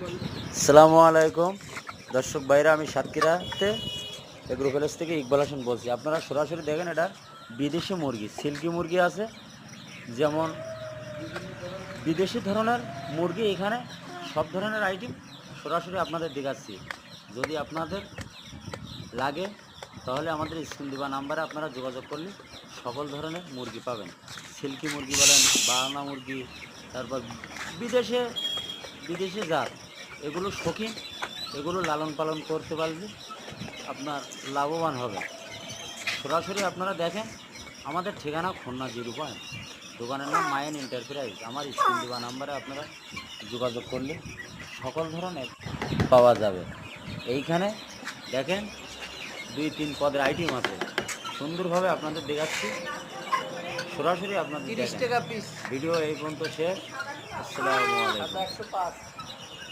আসসালামু আলাইকুম দর্শক ভাইরা, আমি সাতক্ষীরাতে এগ্রো প্যালেস থেকে ইকবাল হাসান বলছি। আপনারা সরাসরি দেখেন, এটা বিদেশি মুরগি, সিল্কি মুরগি আছে, যেমন বিদেশি ধরনের মুরগি। এখানে সব ধরনের আইটেম সরাসরি আপনাদের দেখাচ্ছি। যদি আপনাদের লাগে তাহলে আমাদের স্ক্রিন দেওয়া নাম্বারে আপনারা যোগাযোগ করলে সকল ধরনের মুরগি পাবেন। সিল্কি মুরগি বলেন, বাহানা মুরগি, তারপর বিদেশে বিদেশি জাত, এগুলো শৌখিন, এগুলো লালন পালন করতে পারলে আপনার লাভবান হবে। সরাসরি আপনারা দেখেন, আমাদের ঠিকানা খুলনা 0 দোকানের নাম মায়েন এন্টারপ্রাইজ। আমার স্ক্রিন দেওয়া নাম্বারে আপনারা যোগাযোগ করলে সকল ধরনের পাওয়া যাবে। এইখানে দেখেন 2-3 পদের আইটেম আছে, সুন্দরভাবে আপনাদের দেখাচ্ছি। সরাসরি আপনাদের 30 টাকা পিস। ভিডিও এই পর্যন্ত শেষ। আসসালামু আলাইকুম। 105।